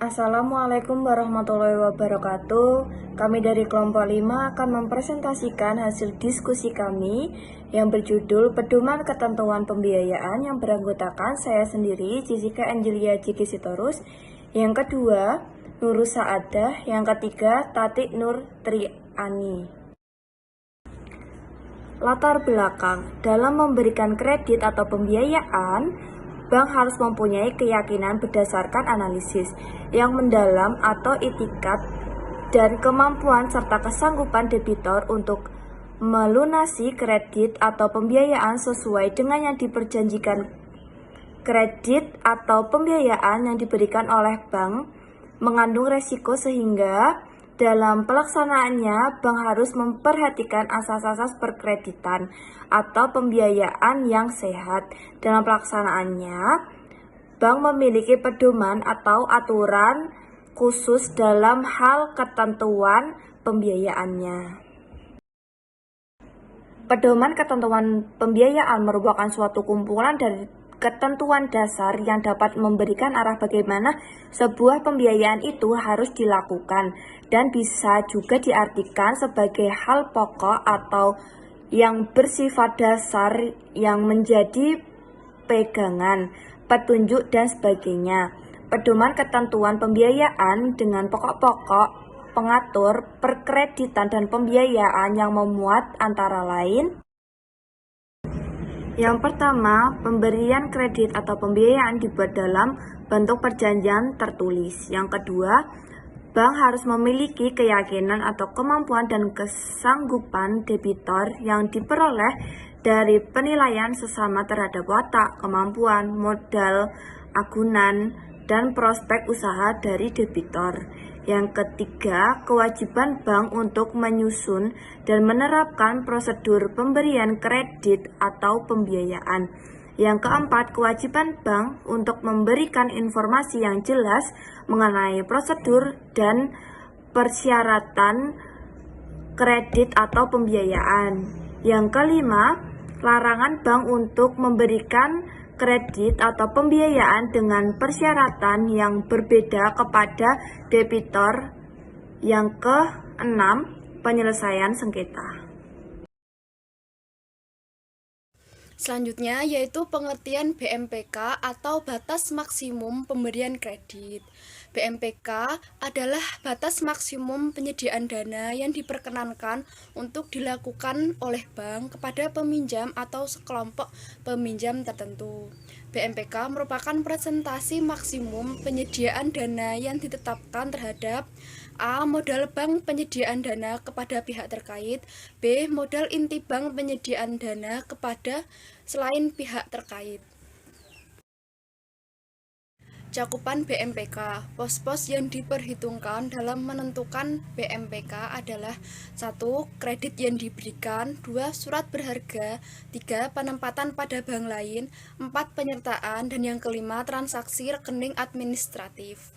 Assalamualaikum warahmatullahi wabarakatuh. Kami dari kelompok 5 akan mempresentasikan hasil diskusi kami yang berjudul Pedoman Ketentuan Pembiayaan yang beranggotakan saya sendiri, Jessica Angelia Jiki Sitorus, yang kedua, Nurus Saadah, yang ketiga, Tati Nur Triani. Latar belakang dalam memberikan kredit atau pembiayaan, bank harus mempunyai keyakinan berdasarkan analisis yang mendalam atau itikat dan kemampuan serta kesanggupan debitur untuk melunasi kredit atau pembiayaan sesuai dengan yang diperjanjikan. Kredit atau pembiayaan yang diberikan oleh bank mengandung resiko sehingga dalam pelaksanaannya, bank harus memperhatikan asas-asas perkreditan atau pembiayaan yang sehat. Dalam pelaksanaannya, bank memiliki pedoman atau aturan khusus dalam hal ketentuan pembiayaannya. Pedoman ketentuan pembiayaan merupakan suatu kumpulan dari ketentuan dasar yang dapat memberikan arah bagaimana sebuah pembiayaan itu harus dilakukan dan bisa juga diartikan sebagai hal pokok atau yang bersifat dasar yang menjadi pegangan, petunjuk dan sebagainya. Pedoman ketentuan pembiayaan dengan pokok-pokok pengatur perkreditan dan pembiayaan yang memuat antara lain: yang pertama, pemberian kredit atau pembiayaan dibuat dalam bentuk perjanjian tertulis. Yang kedua, bank harus memiliki keyakinan atau kemampuan dan kesanggupan debitur yang diperoleh dari penilaian sesama terhadap watak, kemampuan, modal, agunan, dan prospek usaha dari debitur. Yang ketiga, kewajiban bank untuk menyusun dan menerapkan prosedur pemberian kredit atau pembiayaan. Yang keempat, kewajiban bank untuk memberikan informasi yang jelas mengenai prosedur dan persyaratan kredit atau pembiayaan. Yang kelima, larangan bank untuk memberikan kredit atau pembiayaan dengan persyaratan yang berbeda kepada debitur. Yang keenam, penyelesaian sengketa. Selanjutnya yaitu pengertian BMPK atau batas maksimum pemberian kredit. BMPK adalah batas maksimum penyediaan dana yang diperkenankan untuk dilakukan oleh bank kepada peminjam atau sekelompok peminjam tertentu. BMPK merupakan presentasi maksimum penyediaan dana yang ditetapkan terhadap A. Modal bank penyediaan dana kepada pihak terkait. B. Modal inti bank penyediaan dana kepada selain pihak terkait. Cakupan BMPK. Pos-pos yang diperhitungkan dalam menentukan BMPK adalah 1. Kredit yang diberikan, 2. Surat berharga, 3. Penempatan pada bank lain, 4. Penyertaan, dan yang kelima transaksi rekening administratif.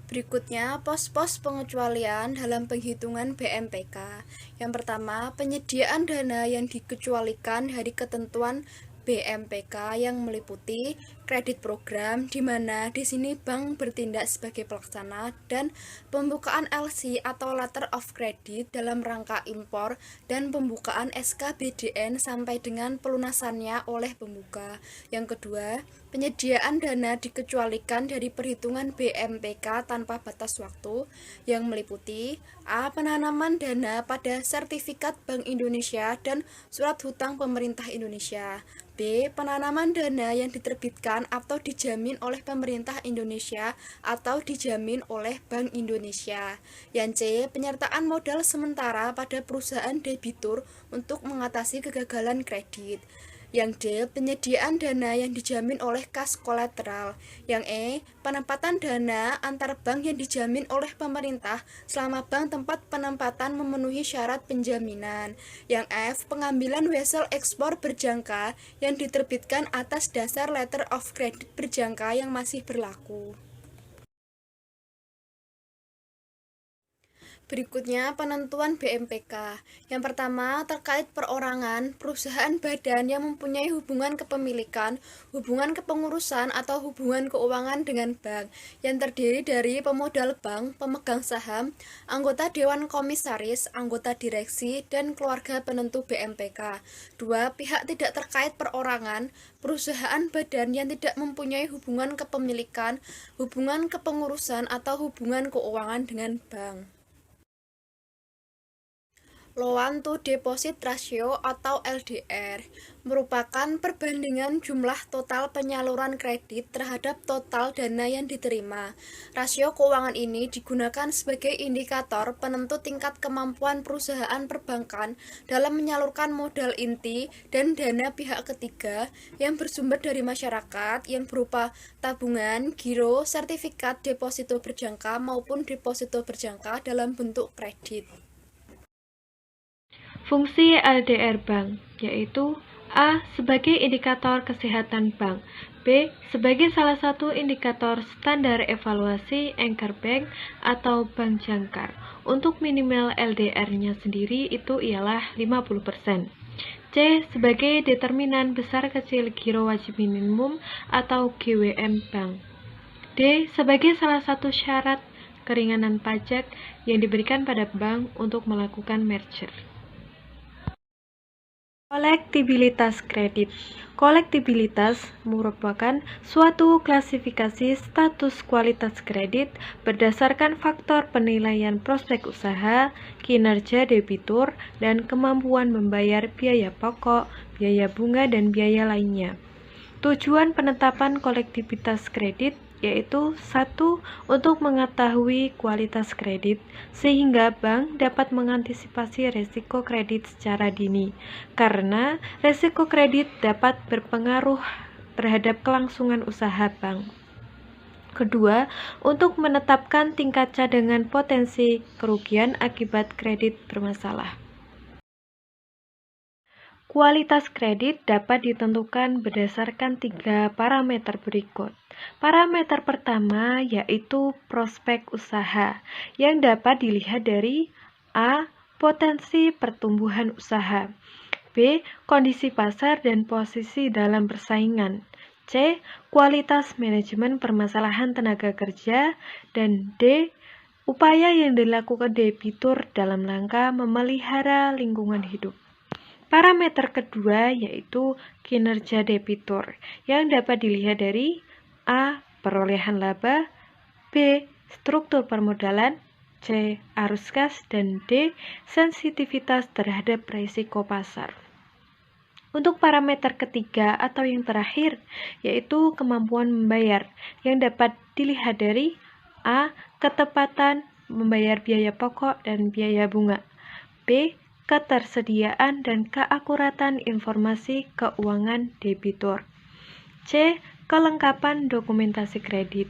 Berikutnya, pos-pos pengecualian dalam penghitungan BMPK. Yang pertama, penyediaan dana yang dikecualikan dari ketentuan BMPK yang meliputi kredit program, di mana di sini bank bertindak sebagai pelaksana, dan pembukaan LC atau Letter of Credit dalam rangka impor, dan pembukaan SKBDN sampai dengan pelunasannya oleh pembuka. Yang kedua, penyediaan dana dikecualikan dari perhitungan BMPK tanpa batas waktu, yang meliputi A. Penanaman dana pada sertifikat Bank Indonesia dan surat hutang pemerintah Indonesia. B. Penanaman dana yang diterbitkan atau dijamin oleh pemerintah Indonesia atau dijamin oleh Bank Indonesia. Yang C. Penyertaan modal sementara pada perusahaan debitur untuk mengatasi kegagalan kredit. Yang D. Penyediaan dana yang dijamin oleh kas kolateral. Yang E. Penempatan dana antar bank yang dijamin oleh pemerintah selama bank tempat penempatan memenuhi syarat penjaminan. Yang F. Pengambilan wesel ekspor berjangka yang diterbitkan atas dasar letter of credit berjangka yang masih berlaku. Berikutnya penentuan BMPK. Yang pertama terkait perorangan, perusahaan badan yang mempunyai hubungan kepemilikan, hubungan kepengurusan atau hubungan keuangan dengan bank yang terdiri dari pemodal bank, pemegang saham, anggota dewan komisaris, anggota direksi, dan keluarga penentu BMPK. 2. Pihak tidak terkait perorangan, perusahaan badan yang tidak mempunyai hubungan kepemilikan, hubungan kepengurusan atau hubungan keuangan dengan bank. Loan to Deposit Ratio atau LDR merupakan perbandingan jumlah total penyaluran kredit terhadap total dana yang diterima. Rasio keuangan ini digunakan sebagai indikator penentu tingkat kemampuan perusahaan perbankan dalam menyalurkan modal inti dan dana pihak ketiga yang bersumber dari masyarakat yang berupa tabungan, giro, sertifikat deposito berjangka maupun deposito berjangka dalam bentuk kredit. Fungsi LDR bank, yaitu A. Sebagai indikator kesehatan bank, B. Sebagai salah satu indikator standar evaluasi anchor bank atau bank jangkar. Untuk minimal LDR-nya sendiri itu ialah 50%. C. Sebagai determinan besar kecil giro wajib minimum atau GWM bank. D. Sebagai salah satu syarat keringanan pajak yang diberikan pada bank untuk melakukan merger. Kolektibilitas kredit. Kolektibilitas merupakan suatu klasifikasi status kualitas kredit berdasarkan faktor penilaian prospek usaha, kinerja debitur, dan kemampuan membayar biaya pokok, biaya bunga, dan biaya lainnya. Tujuan penetapan kolektibilitas kredit yaitu 1. Untuk mengetahui kualitas kredit, sehingga bank dapat mengantisipasi risiko kredit secara dini, karena risiko kredit dapat berpengaruh terhadap kelangsungan usaha bank. Kedua, untuk menetapkan tingkat cadangan potensi kerugian akibat kredit bermasalah. Kualitas kredit dapat ditentukan berdasarkan 3 parameter berikut. Parameter pertama yaitu prospek usaha, yang dapat dilihat dari A. Potensi pertumbuhan usaha, B. Kondisi pasar dan posisi dalam persaingan, C. Kualitas manajemen permasalahan tenaga kerja, dan D. Upaya yang dilakukan debitur dalam rangka memelihara lingkungan hidup. Parameter kedua yaitu kinerja debitur, yang dapat dilihat dari A. Perolehan laba, B. Struktur permodalan, C. Arus kas, dan D. Sensitivitas terhadap risiko pasar. Untuk parameter ketiga atau yang terakhir yaitu kemampuan membayar, yang dapat dilihat dari A. Ketepatan membayar biaya pokok dan biaya bunga, B. Ketersediaan dan keakuratan informasi keuangan debitur, C. Kelengkapan dokumentasi kredit,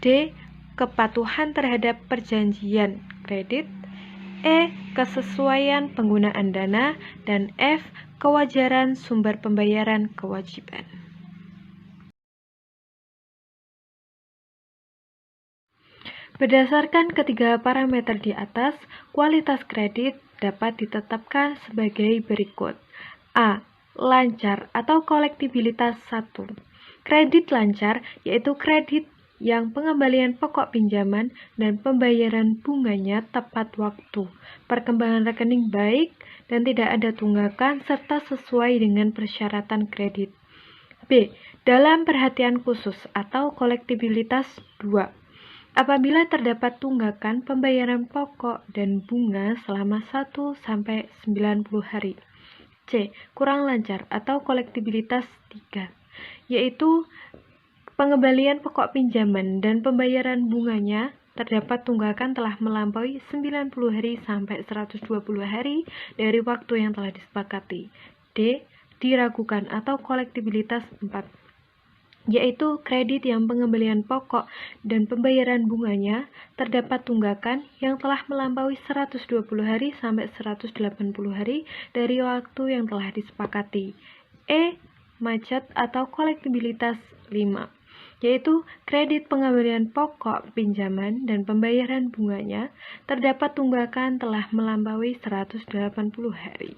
D. Kepatuhan terhadap perjanjian kredit, E. Kesesuaian penggunaan dana, dan F. Kewajaran sumber pembayaran kewajiban. Berdasarkan ketiga parameter di atas, kualitas kredit dapat ditetapkan sebagai berikut. A. Lancar atau kolektibilitas 1. Kredit lancar yaitu kredit yang pengembalian pokok pinjaman dan pembayaran bunganya tepat waktu, perkembangan rekening baik, dan tidak ada tunggakan serta sesuai dengan persyaratan kredit. B. Dalam perhatian khusus atau kolektibilitas 2. Apabila terdapat tunggakan pembayaran pokok dan bunga selama 1-90 hari. C. Kurang lancar atau kolektibilitas 3, yaitu pengembalian pokok pinjaman dan pembayaran bunganya terdapat tunggakan telah melampaui 90 hari sampai 120 hari dari waktu yang telah disepakati. D. Diragukan atau kolektibilitas 4, yaitu kredit yang pengembalian pokok dan pembayaran bunganya terdapat tunggakan yang telah melampaui 120 hari sampai 180 hari dari waktu yang telah disepakati. E. Macet atau kolektibilitas 5, yaitu kredit pengembalian pokok pinjaman dan pembayaran bunganya terdapat tunggakan telah melampaui 180 hari.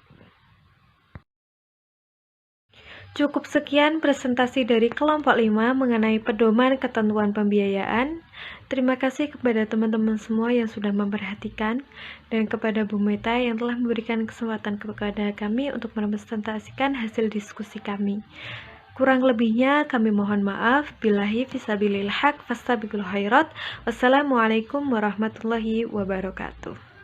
Cukup sekian presentasi dari kelompok 5 mengenai pedoman ketentuan pembiayaan. Terima kasih kepada teman-teman semua yang sudah memperhatikan dan kepada Bu Meta yang telah memberikan kesempatan kepada kami untuk merepresentasikan hasil diskusi kami. Kurang lebihnya kami mohon maaf. Billahi fisabilil haq fastabiqul khairat. Wassalamualaikum warahmatullahi wabarakatuh.